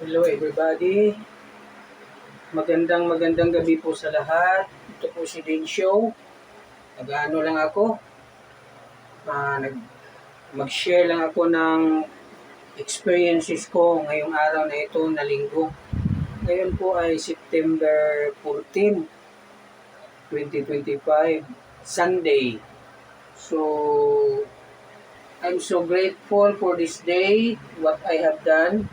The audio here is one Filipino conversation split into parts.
Hello everybody. Magandang gabi po sa lahat. Ito po si Din Show. Nag-ano lang ako. Mag-share lang ako ng experiences ko ngayong araw na ito na linggo. Ngayon po ay September 14, 2025, Sunday. So, I'm so grateful for this day, what I have done.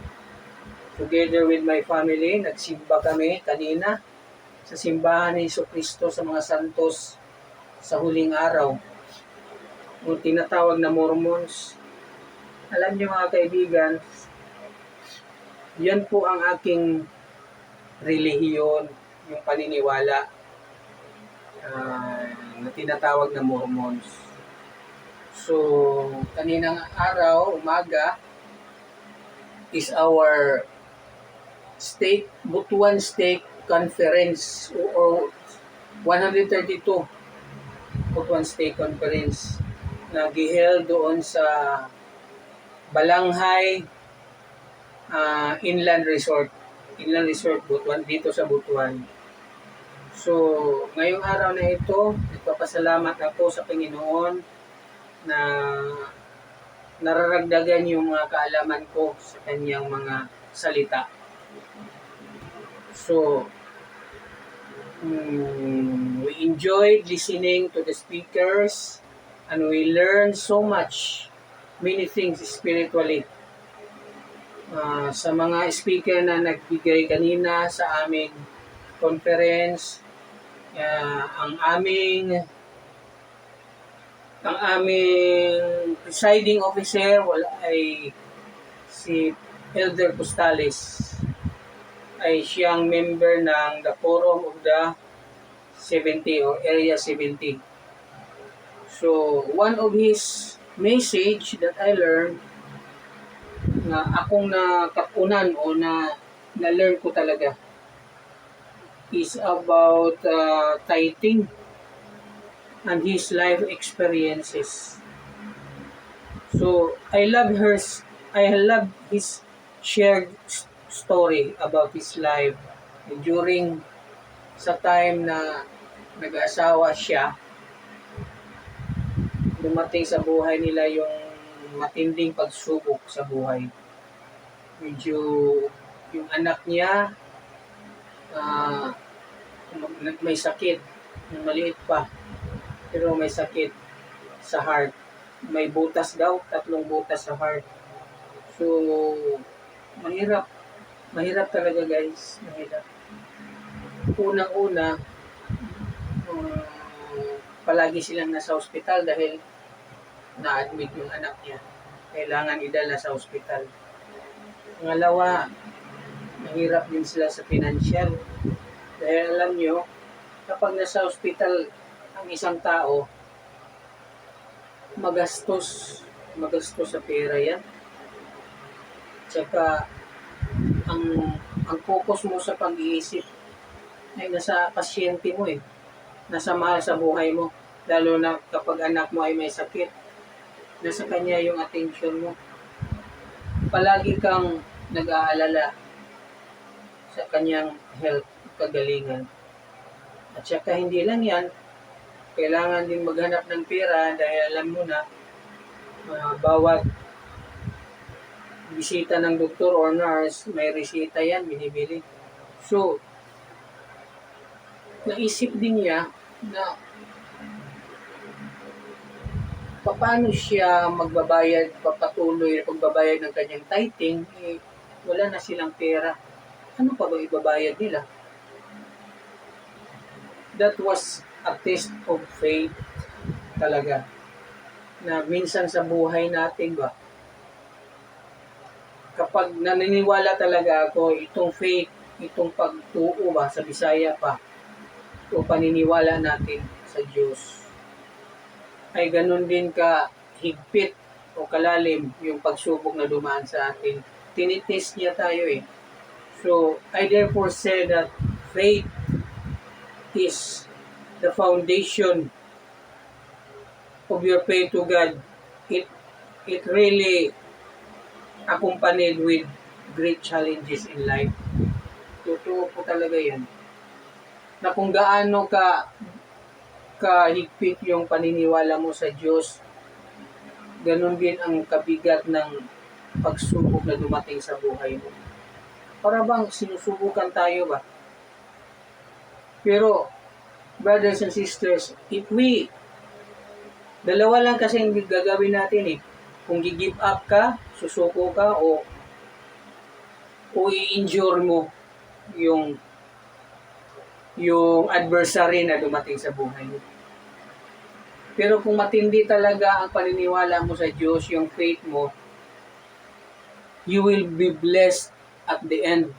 Together with my family, nagsimba kami kanina sa simbahan ni Jesucristo sa mga santos sa huling araw, o tinatawag na Mormons. Alam niyo mga kaibigan, yan po ang aking relihiyon, yung paniniwala na tinatawag na Mormons. So, kaninang araw, umaga, is our Butuan Stake Conference or 132 Butuan Stake Conference na giheld doon sa Balanghay Inland Resort Butuan, dito sa Butuan. So, ngayong araw na ito, nagpapasalamat ako sa Panginoon na nararagdagan yung mga kaalaman ko sa kanyang mga salita. So, we enjoyed listening to the speakers and we learned so much, many things spiritually. Sa mga speaker na nagbigay kanina sa aming conference, ang aming presiding officer ay si Elder Costales, ay siyang member ng the Forum of the 70 or Area 70. So, one of his message that I learned na akong nakapunan o na-learn ko talaga is about tithing and his life experiences. So, I love his shared story about his life during sa time na nag-asawa siya. Dumating sa buhay nila yung matinding pagsubok sa buhay. Medyo yung anak niya may sakit, maliit pa, pero may sakit sa heart. May butas daw, 3 butas sa heart. So, mahirap talaga guys, mahirap. Unang-una, palagi silang nasa ospital dahil na-admit yung anak niya. Kailangan idala sa ospital. Pangalawa, mahirap din sila sa financial. Dahil alam nyo, kapag nasa ospital ang isang tao, magastos sa pera yan. Tsaka, ang focus mo sa pag-iisip ay nasa pasyente mo nasa mahal sa buhay mo, lalo na kapag anak mo ay may sakit, nasa kanya yung attention mo. Palagi kang nag-aalala sa kanyang health, kagalingan. At saka hindi lang yan, kailangan din maghanap ng pera dahil alam mo na bawat bisita ng doktor or nurse, may resita yan, binibili. So, naisip din niya na paano siya papatuloy pagbabayad ng kanyang tithing, wala na silang pera. Ano pa ba ibabayad nila? That was a test of faith talaga. Na minsan sa buhay natin ba, kapag naniniwala talaga ako, itong faith, itong pagtuo ba, sa Bisaya pa, o paniniwala natin sa Diyos, ay ganun din ka higpit o kalalim yung pagsubok na dumaan sa atin. Tinitest niya tayo So, I therefore say that faith is the foundation of your faith to God. It really accompanied with great challenges in life. Totoo po talaga yan. Na kung gaano kahigpit yung paniniwala mo sa Diyos, ganun din ang kabigat ng pagsubok na dumating sa buhay mo. Para bang sinusubukan tayo ba? Pero, brothers and sisters, if dalawa lang kasi yung gagawin natin eh. Kung gi-give up ka, susuko ka, o i-endure mo yung adversary na dumating sa buhay mo. Pero kung matindi talaga ang paniniwala mo sa Diyos, yung faith mo, you will be blessed at the end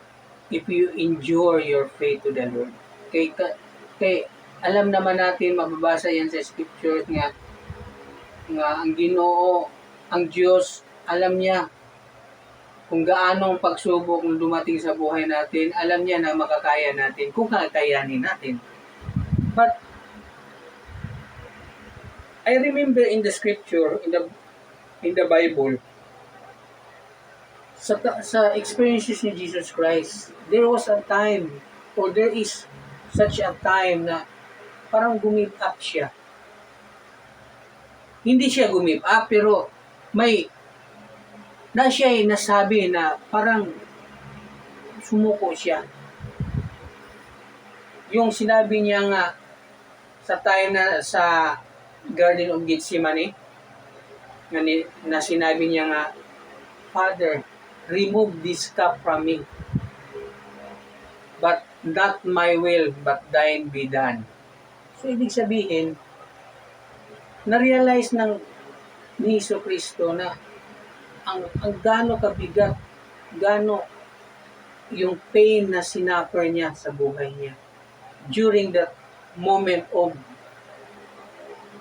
if you endure your faith to the Lord. Kay alam naman natin, mababasa yan sa scriptures nga ang Ginoo, ang Diyos, alam niya kung gaano ang pagsubok ng dumating sa buhay natin, alam niya na makakaya natin kung kakayanin natin. But I remember in the scripture, in the Bible, sa experiences ni Jesus Christ, there was a time, or there is such a time na parang gumip up siya. Hindi siya gumip up, pero siya ay nasabi na parang sumuko siya. Yung sinabi niya nga sa time na sa Garden of Gethsemane, na sinabi niya nga, Father, remove this cup from me. But not my will, but thine be done. So, ibig sabihin, na-realize ni Jesucristo na ang gaano kabigat, gaano yung pain na sinuffer niya sa buhay niya during that moment of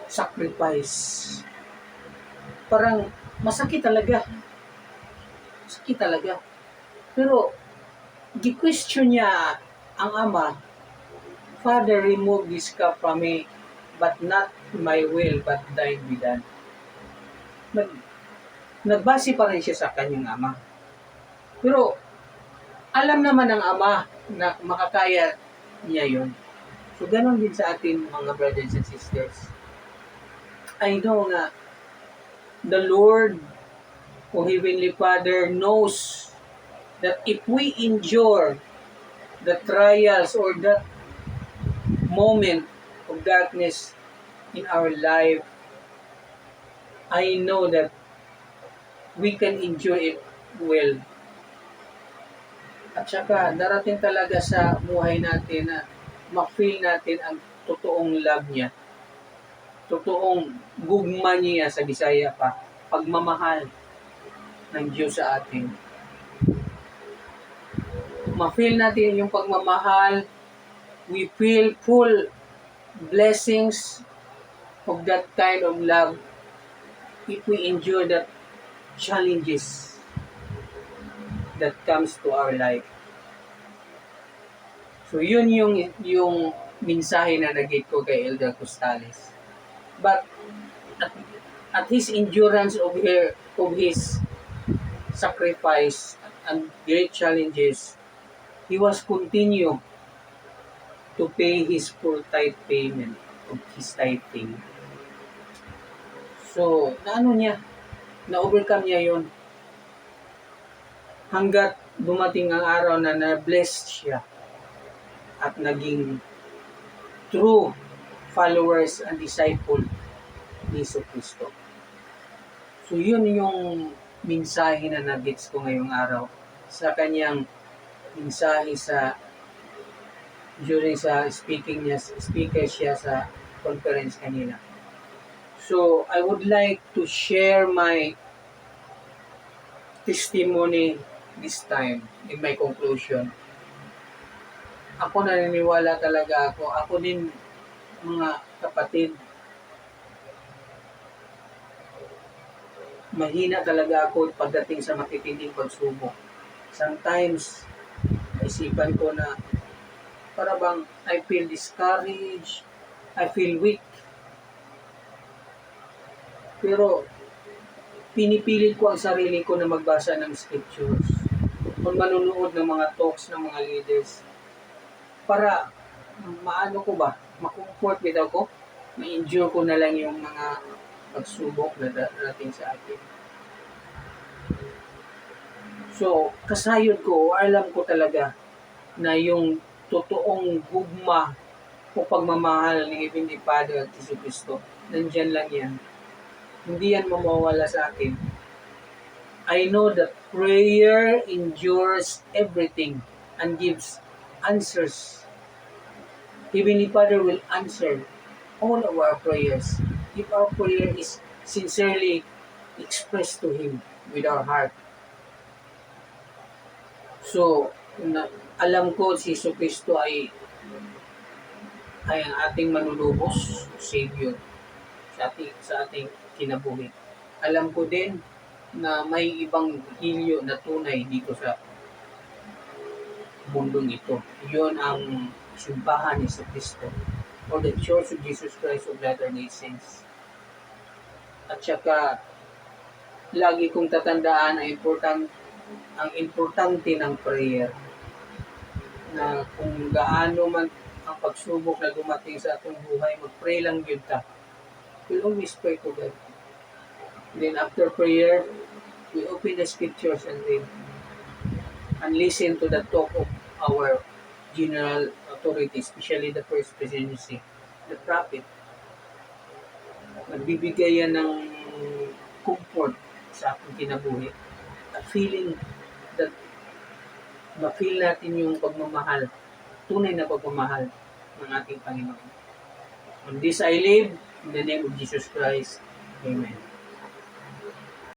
sacrifice. Parang masakit talaga. Masakit talaga. Pero, gi-question niya ang Ama, Father, remove this cup from me, but not my will, but thine be done. Nagbase pa rin siya sa kanyang Ama. Pero, alam naman ng Ama na makakaya niya yun. So, ganun din sa atin, mga brothers and sisters. I know na the Lord, o Heavenly Father, knows that if we endure the trials or that moment of darkness in our life, I know that we can endure it well. At saka, darating talaga sa buhay natin na ma-feel natin ang totoong love niya. Totoong gugma niya sa Bisaya pa. Pagmamahal ng Diyos sa atin. Ma-feel natin yung pagmamahal. We feel full blessings of that kind of love if we endure that challenges that comes to our life. So yun yung mensahe na nag-get ko kay Elder Costales. But at his endurance of his sacrifice and great challenges, he was continue to pay his full tithe payment of his tithing. So, na-overcome niya yon hanggat dumating ang araw na na-blessed siya at naging true followers and disciple ni Jesucristo. So, yun yung mensahe na nag-gets ko ngayong araw sa kanyang mensahe during sa speaker siya sa conference kanina. So, I would like to share my testimony this time in my conclusion. Ako naniniwala talaga ako din, mga kapatid, mahina talaga ako pagdating sa matitinding pagsubok. Sometimes, isipan ko na para bang I feel discouraged, I feel weak. Pero, pinipilit ko ang sarili ko na magbasa ng scriptures. kung manunood ng mga talks ng mga leaders para maano ko ba, makomfort bitaw ko, ma-endure ko na lang yung mga pagsubok na darating sa akin. So, kasayod ko, alam ko talaga na yung totoong gugma o pagmamahal ni Heavenly Father at Jesucristo, nandyan lang yan. Hindi yan mamawala sa akin. I know that prayer endures everything and gives answers. Heavenly Father will answer all of our prayers if our prayer is sincerely expressed to Him with our heart. So, alam ko si Jesucristo ay ang ating manlulubos, Savior, sa ating kinabuhi. Alam ko din na may ibang hilyo na tunay dito sa mundong ito. Iyon ang simbahan ni Jesucristo or the Church of Jesus Christ of Latter-day Saints. At saka, lagi kong tatandaan ang importante ng prayer na kung gaano man ang pagsubok na dumating sa atong buhay, mag-pray lang yun ta. We'll always pray to God. Then after prayer, we open the scriptures and read and listen to the talk of our general authority, especially the first presidency, the prophet. Nagbibigay yan ng comfort sa ating kinabuhi. At feeling that ma-feel natin yung pagmamahal, tunay na pagmamahal ng ating Panginoon. On this I live, in the name of Jesus Christ. Amen.